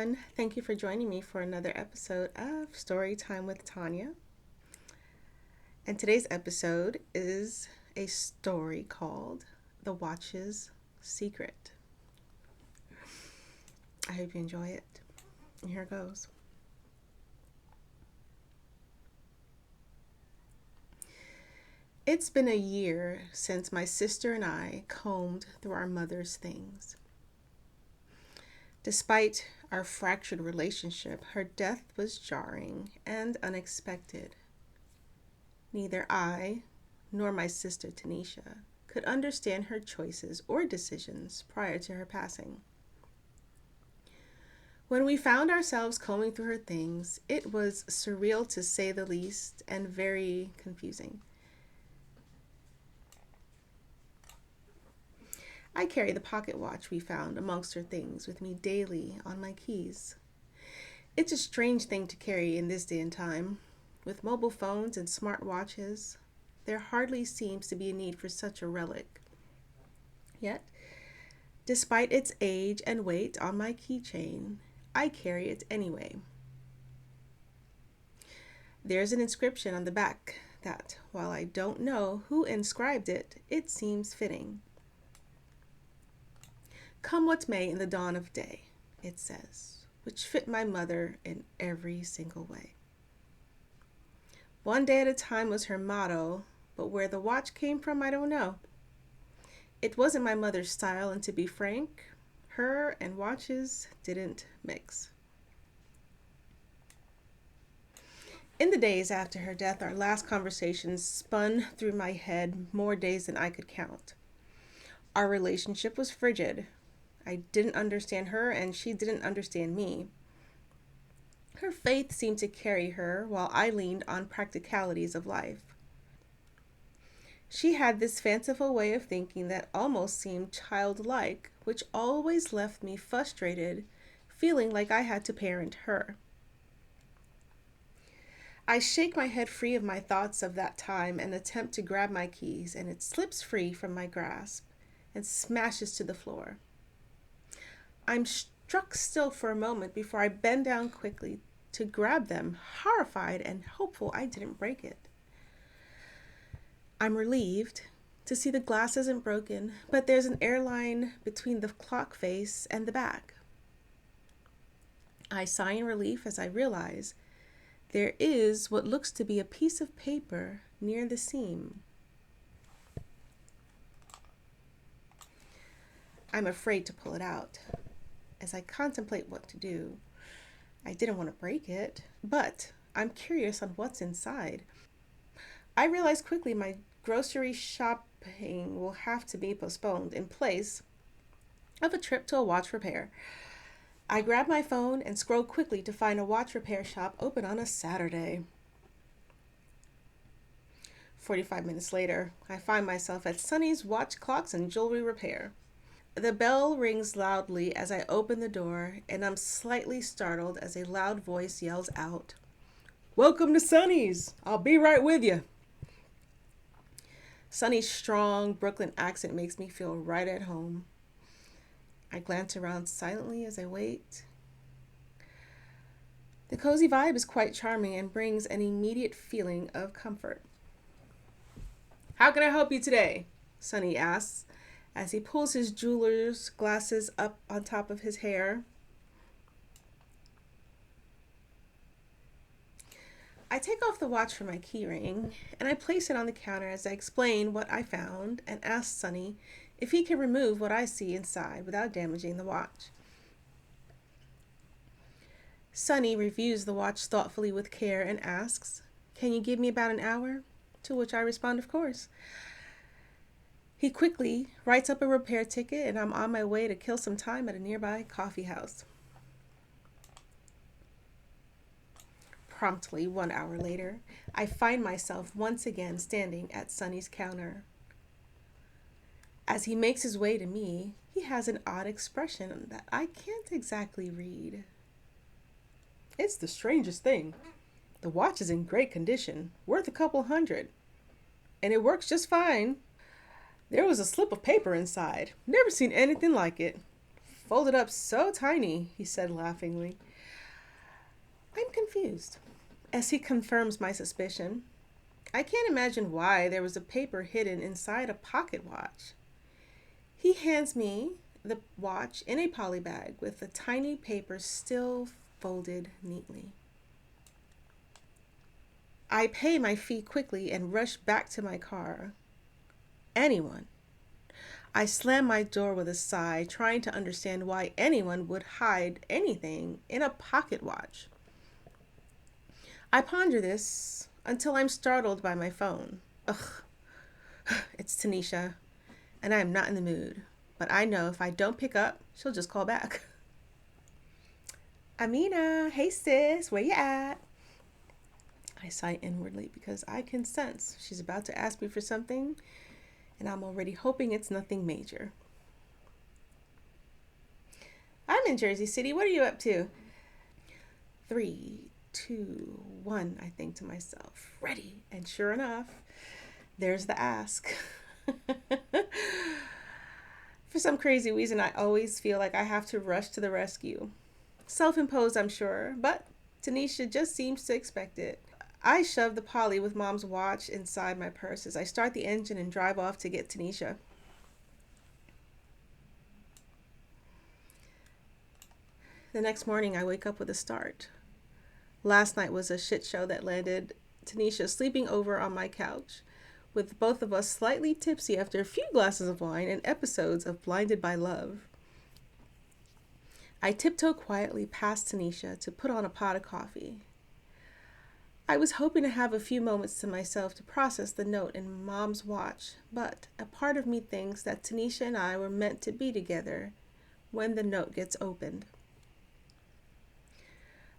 everyone. Thank you for joining me for another episode of Story Time with Tanya. And today's episode is a story called The Watch's Secret. I hope you enjoy it. And here it goes. It's been a year since my sister and I combed through our mother's things. Despite our fractured relationship, her death was jarring and unexpected. Neither I nor my sister Tanisha could understand her choices or decisions prior to her passing. When we found ourselves combing through her things, it was surreal to say the least and very confusing. I carry the pocket watch we found amongst her things with me daily on my keys. It's a strange thing to carry in this day and time. With mobile phones and smart watches, there hardly seems to be a need for such a relic. Yet, despite its age and weight on my keychain, I carry it anyway. There's an inscription on the back that, while I don't know who inscribed it, it seems fitting. Come what may in the dawn of day, it says, which fit my mother in every single way. One day at a time was her motto, but where the watch came from, I don't know. It wasn't my mother's style, and to be frank, her and watches didn't mix. In the days after her death, our last conversations spun through my head more days than I could count. Our relationship was frigid. I didn't understand her, and she didn't understand me. Her faith seemed to carry her, while I leaned on practicalities of life. She had this fanciful way of thinking that almost seemed childlike, which always left me frustrated, feeling like I had to parent her. I shake my head free of my thoughts of that time and attempt to grab my keys, and it slips free from my grasp and smashes to the floor. I'm struck still for a moment before I bend down quickly to grab them, horrified and hopeful I didn't break it. I'm relieved to see the glass isn't broken, but there's an airline between the clock face and the back. I sigh in relief as I realize there is what looks to be a piece of paper near the seam. I'm afraid to pull it out. As I contemplate what to do, I didn't want to break it, but I'm curious on what's inside. I realize quickly my grocery shopping will have to be postponed in place of a trip to a watch repair. I grab my phone and scroll quickly to find a watch repair shop open on a Saturday. 45 minutes later, I find myself at Sunny's Watch Clocks and Jewelry Repair. The bell rings loudly as I open the door, and I'm slightly startled as a loud voice yells out, "Welcome to Sunny's! I'll be right with you." Sunny's strong Brooklyn accent makes me feel right at home. I glance around silently as I wait. The cozy vibe is quite charming and brings an immediate feeling of comfort. "How can I help you today?" Sunny asks, as he pulls his jeweler's glasses up on top of his hair. I take off the watch from my keyring, and I place it on the counter as I explain what I found and ask Sunny if he can remove what I see inside without damaging the watch. Sunny reviews the watch thoughtfully with care and asks, "Can you give me about an hour?" To which I respond, "Of course." He quickly writes up a repair ticket, and I'm on my way to kill some time at a nearby coffee house. Promptly 1 hour later, I find myself once again standing at Sunny's counter. As he makes his way to me, he has an odd expression that I can't exactly read. "It's the strangest thing. The watch is in great condition, worth a couple hundred, and it works just fine. There was a slip of paper inside. Never seen anything like it. folded up so tiny, he said laughingly. I'm confused, as he confirms my suspicion. I can't imagine why there was a paper hidden inside a pocket watch. He hands me the watch in a poly bag with the tiny paper still folded neatly. I pay my fee quickly and rush back to my car. Anyone. I slam my door with a sigh, trying to understand why anyone would hide anything in a pocket watch. I ponder this until I'm startled by my phone. Ugh, it's Tanisha, and I am not in the mood. But I know if I don't pick up, she'll just call back. Amina, hey sis, where you at? I sigh inwardly because I can sense she's about to ask me for something, and I'm already hoping it's nothing major. I'm in Jersey City. What are you up to? 3, 2, 1, I think to myself. Ready. And sure enough, there's the ask. For some crazy reason, I always feel like I have to rush to the rescue. Self-imposed, I'm sure, but Tanisha just seems to expect it. I shove the poly with Mom's watch inside my purse as I start the engine and drive off to get Tanisha. The next morning, I wake up with a start. Last night was a shit show that landed Tanisha sleeping over on my couch, with both of us slightly tipsy after a few glasses of wine and episodes of Blinded by Love. I tiptoe quietly past Tanisha to put on a pot of coffee. I was hoping to have a few moments to myself to process the note in Mom's watch, but a part of me thinks that Tanisha and I were meant to be together when the note gets opened.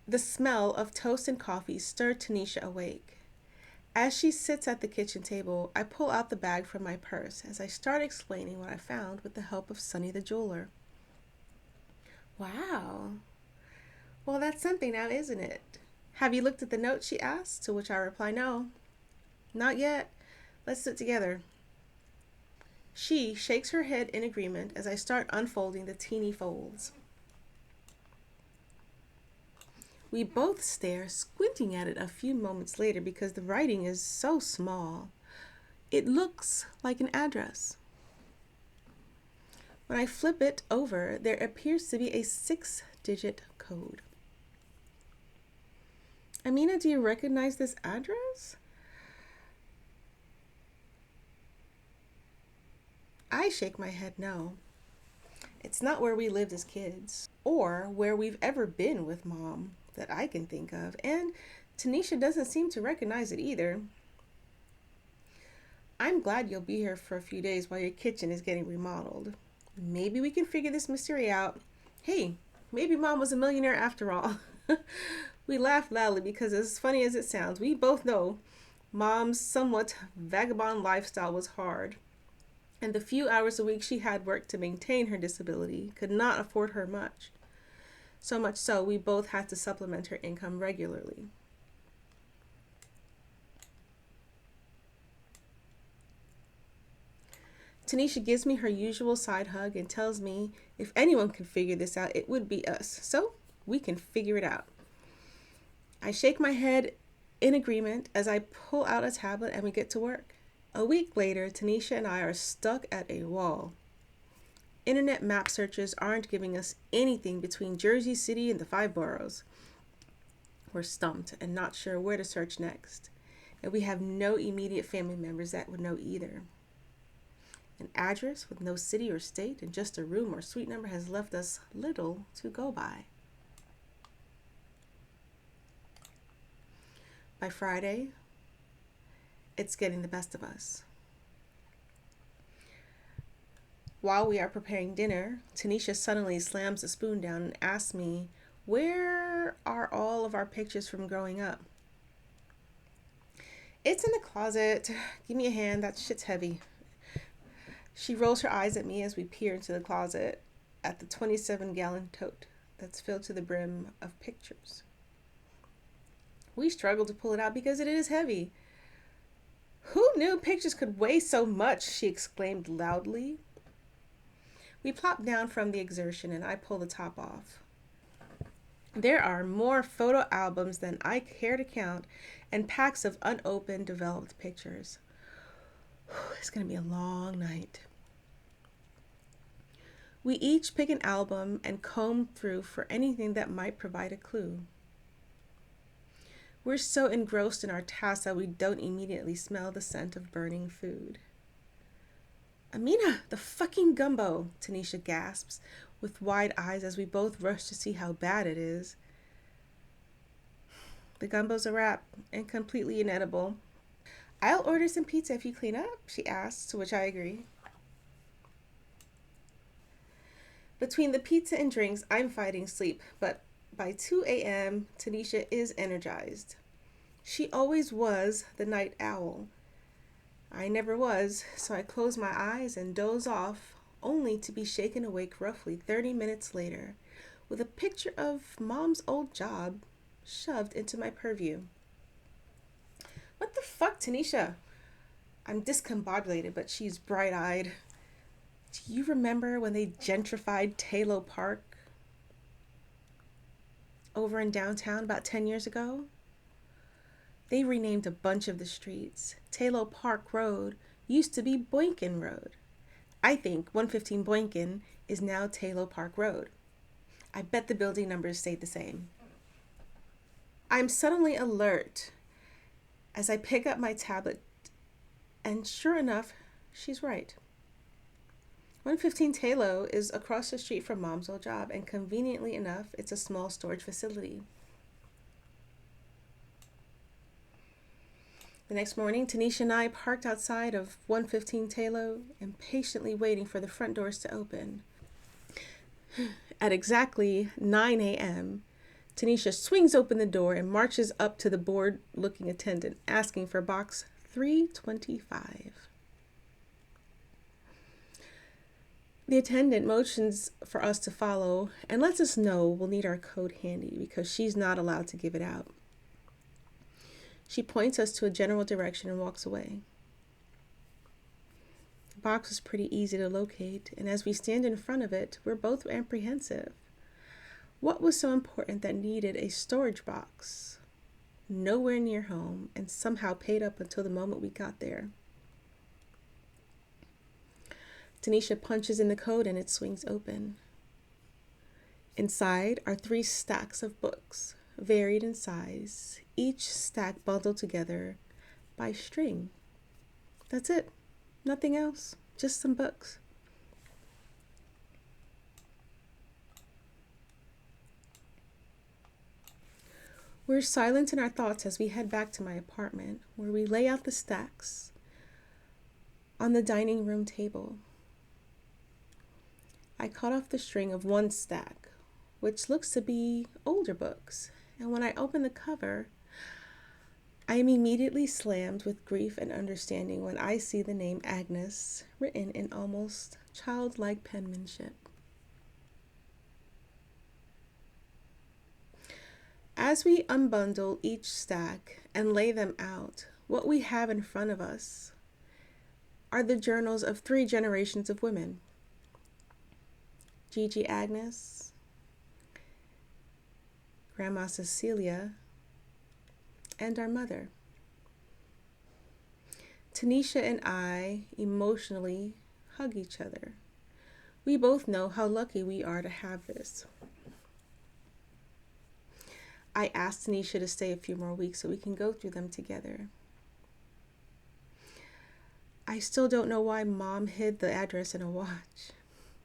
The smell of toast and coffee stirred Tanisha awake. As she sits at the kitchen table, I pull out the bag from my purse as I start explaining what I found with the help of Sonny the jeweler. Wow. Well, that's something now, isn't it? Have you looked at the note, she asks, to which I reply, no. Not yet. Let's sit together. She shakes her head in agreement as I start unfolding the teeny folds. We both stare, squinting at it a few moments later because the writing is so small. It looks like an address. When I flip it over, there appears to be a 6-digit code. Amina, do you recognize this address? I shake my head no. It's not where we lived as kids, or where we've ever been with Mom that I can think of, and Tanisha doesn't seem to recognize it either. I'm glad you'll be here for a few days while your kitchen is getting remodeled. Maybe we can figure this mystery out. Hey, maybe Mom was a millionaire after all. We laugh loudly because, as funny as it sounds, we both know Mom's somewhat vagabond lifestyle was hard, and the few hours a week she had worked to maintain her disability could not afford her much. So much so, we both had to supplement her income regularly. Tanisha gives me her usual side hug and tells me if anyone can figure this out, it would be us. So we can figure it out. I shake my head in agreement as I pull out a tablet and we get to work. A week later, Tanisha and I are stuck at a wall. Internet map searches aren't giving us anything between Jersey City and the 5 boroughs. We're stumped and not sure where to search next. And we have no immediate family members that would know either. An address with no city or state and just a room or suite number has left us little to go by. By Friday, it's getting the best of us. While we are preparing dinner, Tanisha suddenly slams the spoon down and asks me, where are all of our pictures from growing up? It's in the closet. Give me a hand, that shit's heavy. She rolls her eyes at me as we peer into the closet at the 27-gallon tote that's filled to the brim of pictures. We struggle to pull it out because it is heavy. Who knew pictures could weigh so much? She exclaimed loudly. We plop down from the exertion and I pull the top off. There are more photo albums than I care to count and packs of unopened developed pictures. It's going to be a long night. We each pick an album and comb through for anything that might provide a clue. We're so engrossed in our task that we don't immediately smell the scent of burning food. Amina, the fucking gumbo, Tanisha gasps with wide eyes as we both rush to see how bad it is. The gumbo's a wrap and completely inedible. I'll order some pizza if you clean up, she asks, to which I agree. Between the pizza and drinks, I'm fighting sleep, but by 2 a.m., Tanisha is energized. She always was the night owl. I never was, so I close my eyes and doze off, only to be shaken awake roughly 30 minutes later, with a picture of Mom's old job shoved into my purview. What the fuck, Tanisha? I'm discombobulated, but she's bright-eyed. Do you remember when they gentrified Taylor Park over in downtown about 10 years ago? They renamed a bunch of the streets. Taylor Park Road used to be Boykin Road. I think 115 Boykin is now Taylor Park Road. I bet the building numbers stayed the same. I'm suddenly alert as I pick up my tablet, and sure enough, she's right. 115 Taylor is across the street from Mom's old job, and conveniently enough, it's a small storage facility. The next morning, Tanisha and I parked outside of 115 Taylor, impatiently waiting for the front doors to open. At exactly 9 a.m., Tanisha swings open the door and marches up to the bored-looking attendant, asking for box 325. The attendant motions for us to follow and lets us know we'll need our code handy because she's not allowed to give it out. She points us to a general direction and walks away. The box is pretty easy to locate, and as we stand in front of it, we're both apprehensive. What was so important that needed a storage box? Nowhere near home, and somehow paid up until the moment we got there. Tanisha punches in the code and it swings open. Inside are 3 stacks of books, varied in size, each stack bundled together by string. That's it. Nothing else. Just some books. We're silent in our thoughts as we head back to my apartment, where we lay out the stacks on the dining room table. I cut off the string of one stack, which looks to be older books, and when I open the cover, I am immediately slammed with grief and understanding when I see the name Agnes written in almost childlike penmanship. As we unbundle each stack and lay them out, what we have in front of us are the journals of 3 generations of women. Gigi Agnes, Grandma Cecilia, and our mother. Tanisha and I emotionally hug each other. We both know how lucky we are to have this. I asked Tanisha to stay a few more weeks so we can go through them together. I still don't know why Mom hid the address in a watch.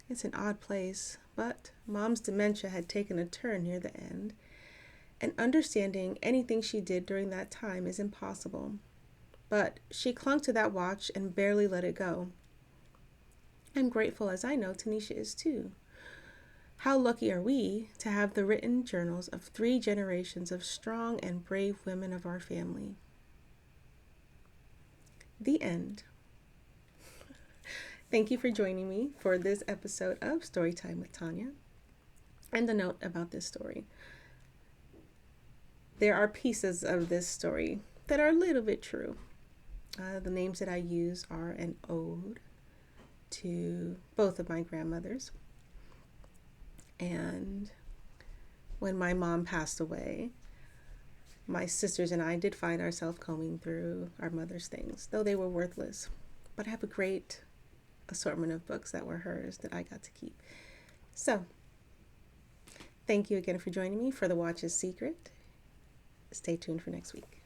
It's an odd place, but Mom's dementia had taken a turn near the end, and understanding anything she did during that time is impossible. But she clung to that watch and barely let it go. I'm grateful, as I know Tanisha is too. How lucky are we to have the written journals of 3 generations of strong and brave women of our family. The end. Thank you for joining me for this episode of Storytime with Tanya. And a note about this story. There are pieces of this story that are a little bit true. The names that I use are an ode to both of my grandmothers. And when my mom passed away, my sisters and I did find ourselves combing through our mother's things, though they were worthless. But I have a great assortment of books that were hers that I got to keep. So, thank you again for joining me for The Watch's Secret. Stay tuned for next week.